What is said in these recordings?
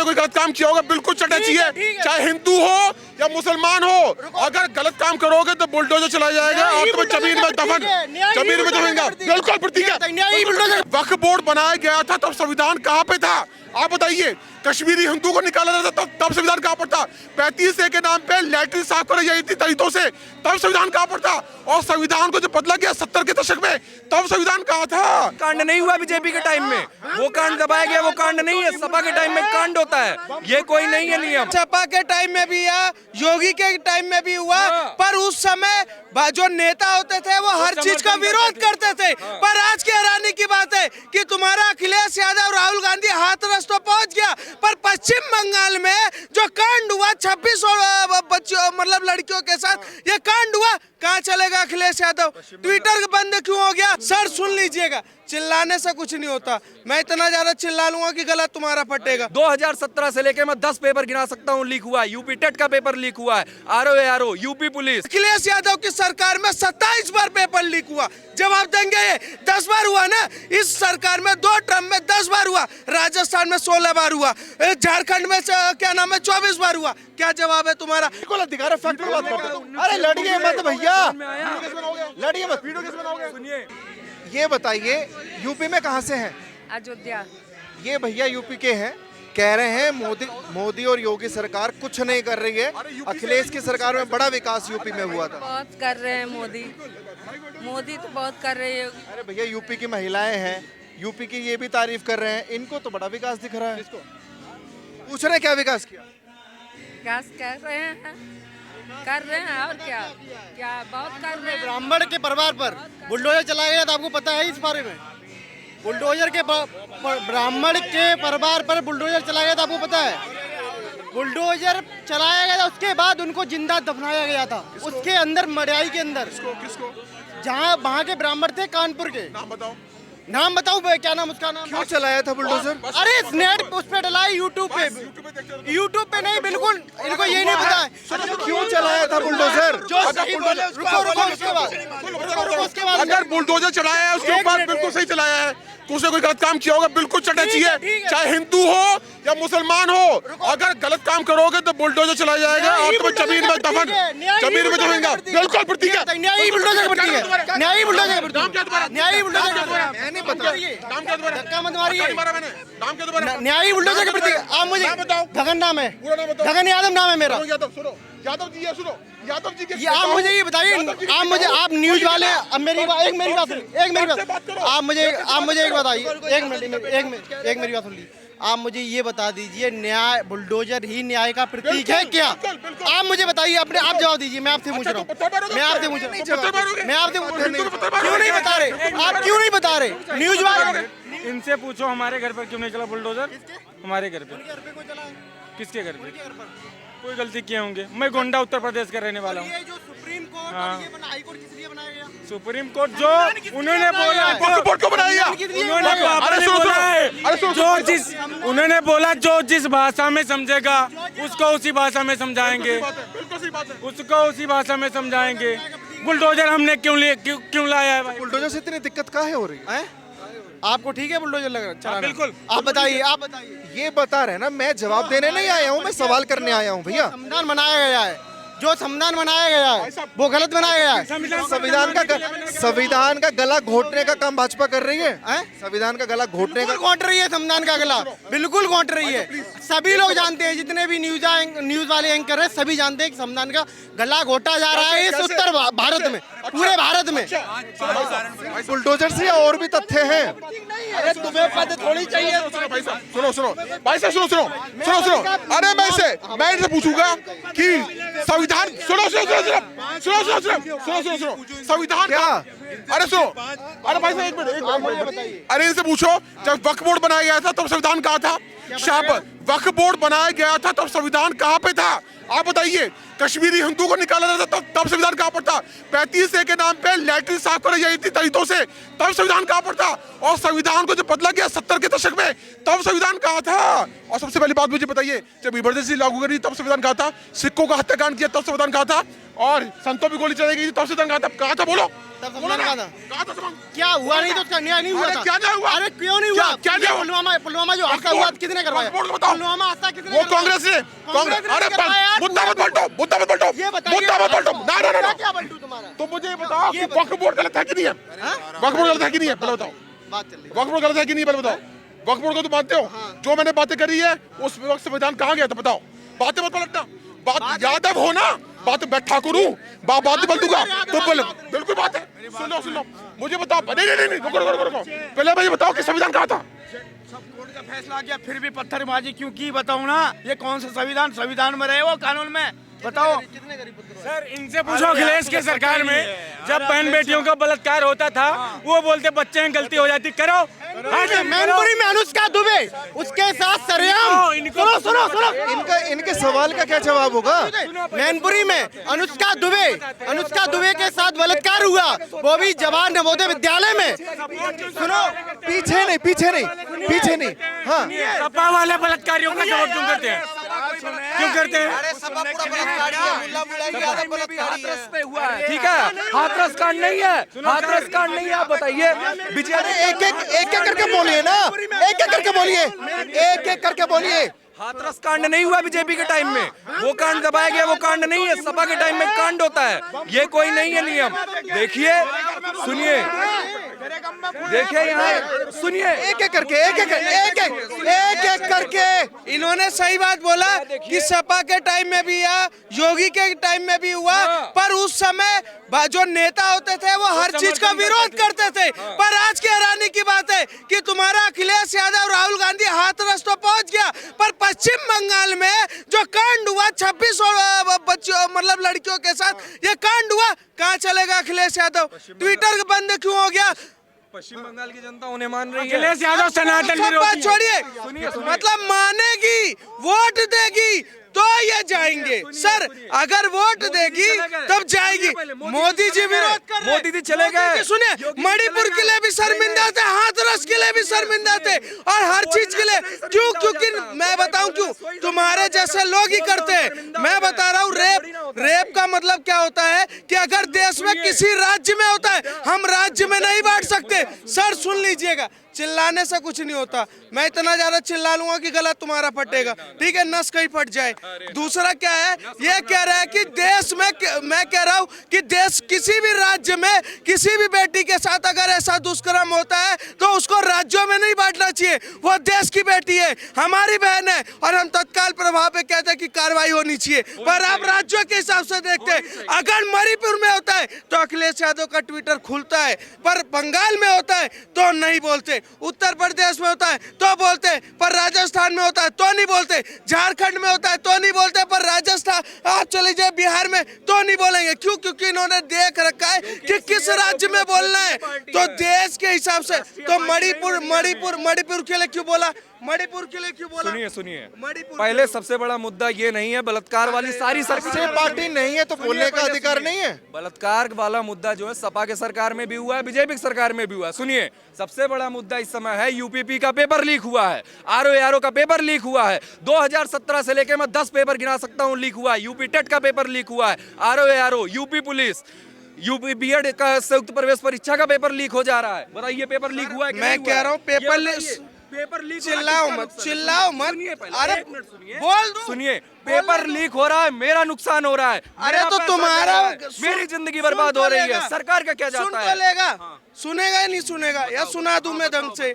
कोई गलत काम किया होगा बिल्कुल चटना चाहिए, चाहे हिंदू हो या मुसलमान हो। अगर गलत काम करोगे तो बुलडोजर चला जाएगा और तुम्हें जमीन में दफनेगा। बिल्कुल प्रतीक है। वक्फ बोर्ड बनाया गया था तब संविधान कहाँ पे था आप बताइए? कश्मीरी हिंदू को निकाला जाता तब संविधान कहाँ पर था? 35A के नाम पे लैट्रिन साफ कराई जाती थी दलितों से, तब संविधान कहाँ पर था? और संविधान को जब बदला गया 70 के दशक में, तब संविधान कहाँ था? कांड नहीं हुआ बीजेपी के टाइम में, वो कांड दबाया गया, वो कांड नहीं है। सपा के टाइम में कांड होता है, ये कोई नहीं है नियम। सपा के टाइम में भी या योगी के टाइम में भी हुआ, पर उस समय जो नेता होते थे वो हर चीज का विरोध करते थे। पर आज की हैरानी की बात है कि तुम्हारा अखिलेश यादव, राहुल गांधी हाथरस तो पहुंच गया, पर पश्चिम बंगाल में जो कांड हुआ 26 बच्चों मतलब लड़कियों के साथ, ये कांड हुआ, कहाँ चलेगा अखिलेश यादव? ट्विटर बंद क्यों हो गया? सर सुन लीजिएगा, चिल्लाने से कुछ नहीं होता। मैं इतना ज्यादा चिल्ला लूंगा कि गला तुम्हारा फटेगा। 2017 से लेके मैं 10 पेपर गिना सकता हूँ लीक हुआ है। यूपी टेट का पेपर लीक हुआ है, RO, UP police. Akhilesh Yadav की सरकार में 27 बार पेपर लीक हुआ, जवाब देंगे ये? 10 बार हुआ ना, इस सरकार में 2 टर्म में 10 बार हुआ, राजस्थान में 16 बार हुआ, झारखंड में क्या नाम है 24 बार हुआ। क्या जवाब है तुम्हारा? अरे लड़िए मत भैया, लड़िए मत। सुनिए, ये बताइए यूपी में कहाँ से हैं? अयोध्या। ये भैया यूपी के हैं, कह रहे हैं मोदी और योगी सरकार कुछ नहीं कर रही है, अखिलेश की सरकार में बड़ा विकास यूपी में हुआ था। बहुत कर रहे हैं मोदी तो बहुत कर रहे हैं। अरे भैया यूपी की महिलाएं हैं, यूपी की ये भी तारीफ कर रहे हैं, इनको तो बड़ा विकास दिख रहा है। पूछ रहे हैं क्या विकास किया? विकास कर रहे हैं और क्या बहुत कर रहे हैं। ब्राह्मण के परिवार पर बुलडोजर चलाया गया था, आपको पता है इस बारे में? बुलडोजर के ब्राह्मण के परिवार पर बुलडोजर चलाया गया था, आपको पता है? बुलडोजर चलाया गया था, उसके बाद उनको जिंदा दफनाया गया था उसके अंदर, मड़ियाई के अंदर। किसको? जहाँ वहाँ के ब्राह्मण थे, कानपुर के। नाम बताऊं क्या नाम उसका? नाम क्यों चलाया था बुलडोजर? अरे नेट उस पे डला है, यूट्यूब पे नहीं, बिल्कुल इनको यही नहीं पता है क्यों चलाया था बुलडोजर? उसके बाद अगर बुलडोजर चलाया है उसके ऊपर बिल्कुल सही चलाया है, तो उसने कोई गलत काम किया होगा बिल्कुल चटना चाहिए, चाहे हिंदू हो या मुसलमान हो। अगर गलत काम करोगे तो बुलडोजर चला जाएगा और तुम्हें जमीन में दफनेगा। बिल्कुल प्रतीक है। न्यायी बुलडोजर प्रतीक है, न्यायी बुलडोजर प्रतीक नाम क्या तुम्हारा? न्यायी बुलडोजर मैं नहीं पता। नाम क्या तुम्हारा? धक्का मत मारिए। नाम क्या तुम्हारा? न्यायी बुलडोजर के प्रतीक। आप मुझे बताओ। गगन नाम है, पूरा नाम बताओ। गगन यादव नाम है मेरा। सुनो यादव जी है, सुनो यादव जी के। ये आप मुझे ये बताइए, आप न्यूज वाले, अब मेरी बात, एक मेरी बात, आप मुझे एक बताइए, एक मिनट मेरी बात सुन लीजिए। आप मुझे ये बता दीजिए, न्याय बुलडोजर ही न्याय का प्रतीक है क्या? आप मुझे बताइए, अपने आप जवाब दीजिए। मैं आपसे पूछ रहा हूँ, क्यों नहीं बता रहे? आप क्यों नहीं बता रहे? न्यूज वाले इनसे पूछो हमारे घर पर क्यों नहीं चला बुलडोजर? हमारे घर पे। किसके घर पे? कोई गलती किए होंगे। मैं गोंडा उत्तर प्रदेश का रहने वाला हूँ। जो सुप्रीम कोर्ट और ये हाई कोर्ट किस लिए बनाया गया? सुप्रीम कोर्ट जो उन्होंने बोला, कोर्ट को बनाया, उन्होंने बोला जो जिस भाषा में समझेगा उसको उसी भाषा में समझाएंगे, उसको उसी भाषा में समझाएंगे। बुलडोजर हमने क्यों लाया है भाई? बुलडोजर से इतनी दिक्कत काहे हो रही है? आपको ठीक है बुलडोजर लग रहा है? बिल्कुल। आप बताइए। ये बता रहे ना, मैं जवाब देने नहीं आया हूँ, मैं सवाल करने आया हूँ भैया। संविधान बनाया गया है, जो संविधान बनाया गया है वो गलत बनाया गया है। संविधान का गला घोटने का काम भाजपा कर रही है। संविधान का गला घोटने का घोट रही है, संविधान का गला बिल्कुल घोट रही है। सभी लोग जानते हैं, जितने भी न्यूज वाले एंकर हैं, सभी जानते हैं कि संविधान का गला घोटा जा रहा है इस उत्तर भारत में, पूरे भारत में। बुलडोजर से और भी तथ्य हैं। अरे तुम्हें पता थोड़ी चाहिए। सुनो भाई साहब, सुनो। अरे मैं इनसे पूछूंगा कि संविधान, सुनो संविधान क्या? अरे सुनो, अरे भाई साहब एक मिनट, अरे इनसे पूछो, जब वक्फ बोर्ड बनाया गया था तब संविधान कहाँ था? वक्फ बोर्ड बनाया गया था तब संविधान कहाँ पे था आप बताइए? कश्मीरी हिंदू को निकाला जाता तब संविधान कहाँ पर था? 35A के नाम पे लैट्रिन साफ कराई जाती थी दलितों से, तब संविधान कहाँ पर था? और संविधान को जब बदला गया 70 के दशक में, तब संविधान कहाँ था? और सबसे पहली बात मुझे बताइए, जब इमरजेंसी लागू करी तब संविधान कहाँ था? सिखों का हत्याकांड किया तब संविधान कहाँ था? और संतों पर गोली चलाई गई तब संविधान कहाँ था? बोलो क्या हुआ? नहीं तो उसका न्याय नहीं हुआ था। क्या हुआ? अरे क्यों नहीं हुआ? क्या पुलवामा जो हादसा हुआ किसने करवाया? पुलवामा हादसा किसने वो करवाया? कांग्रेस ने कांग्रेस ने अरे करवाया यार, मुद्दा मत पलटो, मुद्दा मत पलटो, ये बताइए, मुद्दा मत पलटो, ना ना ना ना। क्या बल्टू तुम्हारा? तो मुझे ये बताओ कि वक्फ बोर्ड गलत है कि नहीं है? वक्फ बोर्ड गलत है कि नहीं है, पहले बताओ। बात चल रही वक्फ बोर्ड गलत है कि नहीं, पहले बताओ। वक्फ बोर्ड को तो मानते हो? जो मैंने बातें करी है उस वक्त संविधान कहाँ गया था बताओ। बातें मत पलटना, बात यादव हो ना, बात बैठा करूं, बात बोल दूंगा तो बोल, बिल्कुल बात है। सुन लो, मुझे बताओ। नहीं नहीं नहीं, रुको, पहले मुझे बताओ कि संविधान कहाँ था? सब कोर्ट का फैसला आ गया, फिर भी पत्थरबाजी क्यों की बताओ ना। ये कौन सा संविधान में रहे वो कानून में बताओ। सर इनसे पूछो, अखिलेश के सरकार में जब बहन बेटियों का बलात्कार होता था वो बोलते बच्चे हैं गलती हो जाती, करो। मैनपुरी में अनुष्का दुबे उसके साथ सरेआम। सुनो इनके सवाल का क्या जवाब होगा? मैनपुरी में अनुष्का दुबे के साथ बलात्कार हुआ, वो भी जवाहर नवोदय विद्यालय में। सुनो, पीछे नहीं। हाँ, सपा वाले बलात्कारियों का जवाब क्यों करते हैं? क्यों करते हैं? ठीक है, हाथरस कांड नहीं है, हाथरस कांड नहीं है। आप बताइए अरे एक करके बोलिए ना, एक करके बोलिए। हाथरस कांड नहीं हुआ बीजेपी के टाइम में, वो कांड दबाया गया, वो कांड नहीं है। सपा के टाइम में कांड होता है, ये कोई नहीं है नियम। देखिए, सुनिए, देखिए यहाँ सुनिए, एक करके। इन्होंने सही बात बोला कि सपा के टाइम में भी या योगी के टाइम में भी हुआ, पर उस समय जो नेता होते थे वो हर चीज का विरोध करते थे। पर आज की हैरानी की बात है कि तुम्हारा अखिलेश यादव, राहुल गांधी हाथरस तो पहुंच गया, पर पश्चिम बंगाल में जो कांड हुआ 26 बच्चों मतलब लड़कियों के साथ, ये कांड हुआ, कहाँ चलेगा अखिलेश यादव? ट्विटर बंद क्यों हो गया? पश्चिम बंगाल की जनता उन्हें मान रही है। अखिलेश यादव सनातन सब बात विरोधी छोड़िए, मतलब मानेगी, वोट देगी तो ये जाएंगे। सर अगर वोट देगी तब जाएगी। मोदी जी विरोध कर रहे हैं। मोदी जी चले गए। सुनिए, मणिपुर के लिए भी शर्मिंदा थे, हाथरस के लिए भी शर्मिंदा थे, और हर चीज के लिए क्यों? क्योंकि मैं बताऊं क्यों, तुम्हारे जैसे लोग ही करते हैं। मैं बता रहा हूँ, रेप का मतलब क्या होता है कि अगर देश में किसी राज्य में होता है, हम राज्य में नहीं बांट सकते। सर सुन लीजिएगा, चिल्लाने से कुछ नहीं होता। मैं इतना ज्यादा चिल्ला लूंगा कि गला तुम्हारा फटेगा, ठीक है, नस कहीं फट जाए। दूसरा क्या है, ये कह रहा है कि देश में, मैं कह रहा हूँ कि देश किसी भी राज्य में किसी भी बेटी के साथ अगर ऐसा दुष्कर्म होता है तो उसको राज्यों में नहीं बांटना चाहिए। वो देश की बेटी है, हमारी बहन है, और हम तत्काल प्रभाव पे कहते हैं कि कार्रवाई होनी चाहिए। पर आप राज्यों के हिसाब से देखते हैं, अगर मणिपुर में होता है तो अखिलेश यादव का ट्विटर खुलता है, पर बंगाल में होता है तो नहीं बोलते, उत्तर प्रदेश में होता है तो बोलते, पर राजस्थान में होता है तो नहीं बोलते, झारखंड में होता है तो नहीं बोलते, पर राजस्थान आप चले जाए बिहार में तो नहीं बोलेंगे। क्यों? क्योंकि इन्होंने देख रखा है कि किस राज्य में बोलना है। तो देश के हिसाब से तो मणिपुर के लिए क्यों बोला? मणिपुर के लिए क्यों बोला? सुनिए, पहले सबसे बड़ा मुद्दा ये नहीं है बलात्कार वाली सारी सरकार पार्टी नहीं है तो बोलने का अधिकार नहीं है। बलात्कार वाला मुद्दा जो है सपा के सरकार में भी हुआ है, बीजेपी की सरकार में भी हुआ है। सुनिए, सबसे बड़ा मुद्दा इस समय है यूपीपी का पेपर लीक हुआ है, आरओ का पेपर लीक हुआ है। 2017 से लेकर मैं 10 पेपर गिना सकता हूँ लीक हुआ है। यूपी टेट का पेपर लीक हुआ है, RO, UP police, UP BEd का संयुक्त प्रवेश परीक्षा का पेपर लीक हो जा रहा है। बताइए पेपर लीक हुआ है कि मैं नहीं कह रहा हूँ पेपर लीक, चिल्लाओ मत, अरे बोल दो। सुनिए, पेपर लीक हो रहा है, मेरा नुकसान हो रहा है। अरे तो तुम्हारा, मेरी जिंदगी बर्बाद हो रही है, सरकार का क्या जाता है? सुन तो लेगा, सुनेगा या नहीं सुनेगा, या सुना दूं मैं ढंग से?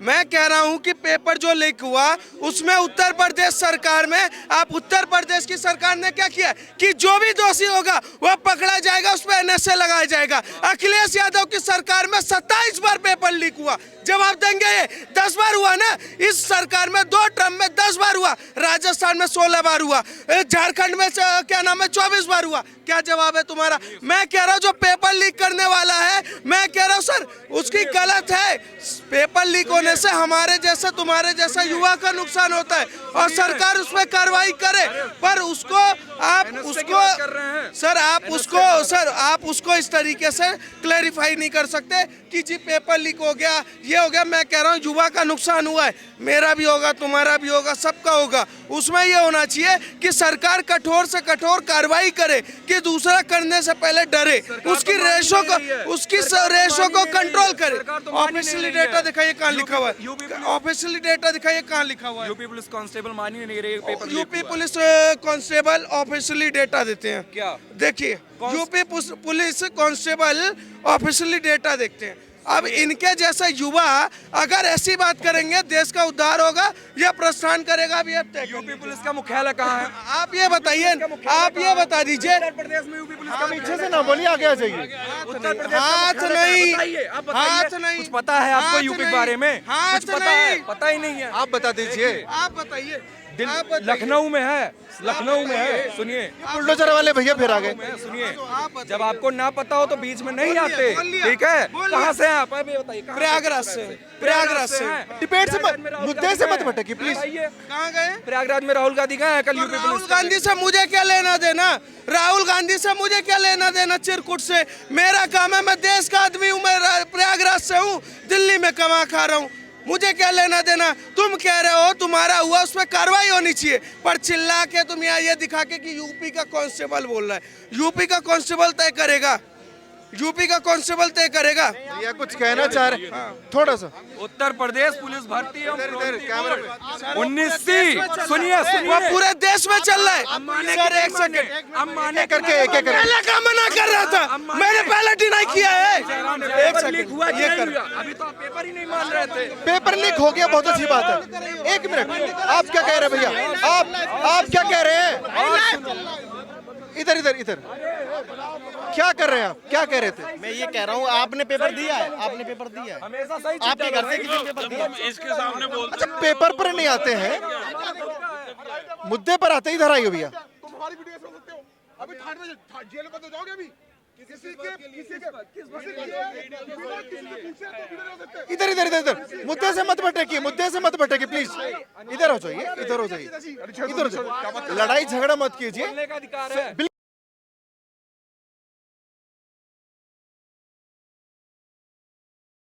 मैं कह रहा हूं कि पेपर जो लीक हुआ उसमें उत्तर प्रदेश सरकार में, आप उत्तर प्रदेश की सरकार ने क्या किया कि जो भी दोषी होगा वह पकड़ा जाएगा, उस पर एनएसए लगाया जाएगा। अखिलेश यादव की सरकार में 27 बार पेपर लीक हुआ, जवाब देंगे ये? 10 बार हुआ ना, इस सरकार में 2 टर्म में 10 बार हुआ, राजस्थान में 16 बार हुआ, झारखंड में क्या नाम है 24 बार हुआ। क्या जवाब है तुम्हारा? मैं कह रहा हूँ जो पेपर लीक करने वाला है, मैं कह रहा हूँ सर उसकी गलत है। पेपर लीक होने से हमारे जैसा, तुम्हारे जैसा युवा का नुकसान होता है, और सरकार उस पर कार्रवाई करे, पर उसको आप उसको इस तरीके से क्लैरिफाई नहीं कर सकते कि जी पेपर लीक हो गया, ये हो गया। मैं कह रहा हूँ युवा का नुकसान हुआ है, मेरा भी होगा, तुम्हारा भी होगा, सबका होगा, उसमें ये होना चाहिए कि सरकार कठोर से कठोर कार्रवाई करे कि दूसरा करने से पहले डरे, उसकी रेशो को कंट्रोल करे। ऑफिशियली डेटा दिखाइए कहाँ लिखा हुआ है, ऑफिशियली डेटा दिखाइए कहाँ लिखा हुआ है। यूपी पुलिस कांस्टेबल मान ही नहीं रही, paper UP police constable officially data देते हैं। क्या? देखिए, UP police constable officially data देखते हैं। अब इनके जैसा युवा अगर ऐसी बात करेंगे, देश का उद्धार होगा या प्रस्थान करेगा, अब ये तय यूपी पुलिस का मुख्यालय कहाँ है? आप ये बताइए, आप ये बता दीजिए। उत्तर प्रदेश में यूपी पुलिस का पीछे से ना बोलिए, आगे आ जाइए। उत्तर प्रदेश का हाथ मुख्यालय नहीं, बताइए, आप हाथ बताइए। नहीं, कुछ पता है आपको हाथ यूपी के नहीं, बारे में? हाथ कुछ पता है? नहीं। पता ही नहीं है। आप बता दीजिए। आप बताइए, लखनऊ में है, लखनऊ में है। सुनिए, बुलडोजर वाले भैया फिर आ गए। सुनिए, जब आपको ना पता हो तो बीच में नहीं आते, ठीक है? कहाँ से हैं आप? अभी बताइए। प्रयागराज से, प्रयागराज से। डिबेट से मुद्दे से मत भटकिए प्लीज। कहाँ गए? प्रयागराज में राहुल गांधी कहाँ है? कल यूपी राहुल पुलिस गांधी से मुझे क्या लेना देना? राहुल गांधी से मुझे क्या लेना देना? चिरकुट से मेरा काम है, मैं देश का आदमी हूँ, मैं प्रयागराज से हूँ, दिल्ली में कमा खा रहा हूँ, मुझे क्या लेना देना? तुम कह रहे हो तुम्हारा हुआ, उस पर कार्रवाई होनी चाहिए, पर चिल्ला के तुम यहाँ ये दिखा के कि यूपी का कांस्टेबल बोल रहा है। यूपी का कांस्टेबल तय करेगा, यूपी का कांस्टेबल तय करेगा। भैया कुछ कहना चाह रहे? थोड़ा सा उत्तर प्रदेश पुलिस भर्ती कैमरा 19सी। सुनिए, वो पूरे देश में चल रहा है। सर एक सेकंड, अम्बानी करके एक एक पहले का मना कर रहा था, मैंने पहले डिनाई किया है। एक लीक हुआ सेकंड, ये कर, अभी तो आप पेपर ही नहीं मान रहे थे। पेपर लीक हो गया, बहुत अच्छी बात है। एक मिनट, आप क्या कह रहे हैं भैया? आप क्या कह रहे हैं? इधर इधर इधर, क्या कर रहे हैं आप? क्या कह रहे थे? मैं ये कह रहा हूँ, आपने पेपर दिया है, आपने पेपर दिया है, हमेशा सही आपके घर से किसी ने पेपर दिया है? इसके सामने बोल अच्छा, पेपर पर नहीं आते हैं, मुद्दे पर आते ही इधर आइए भैया। तुम हमारी वीडियो सुन सकते हो, अभी थाने में जेल में तो जाओगे अभी। इधर इधर इधर इधर, मुद्दे से मत भटकिए, मुद्दे से मत भटकिए प्लीज। इधर हो जाइए, इधर हो जाइए, इधर हो जाइए, लड़ाई झगड़ा मत कीजिए। का अधिकार है।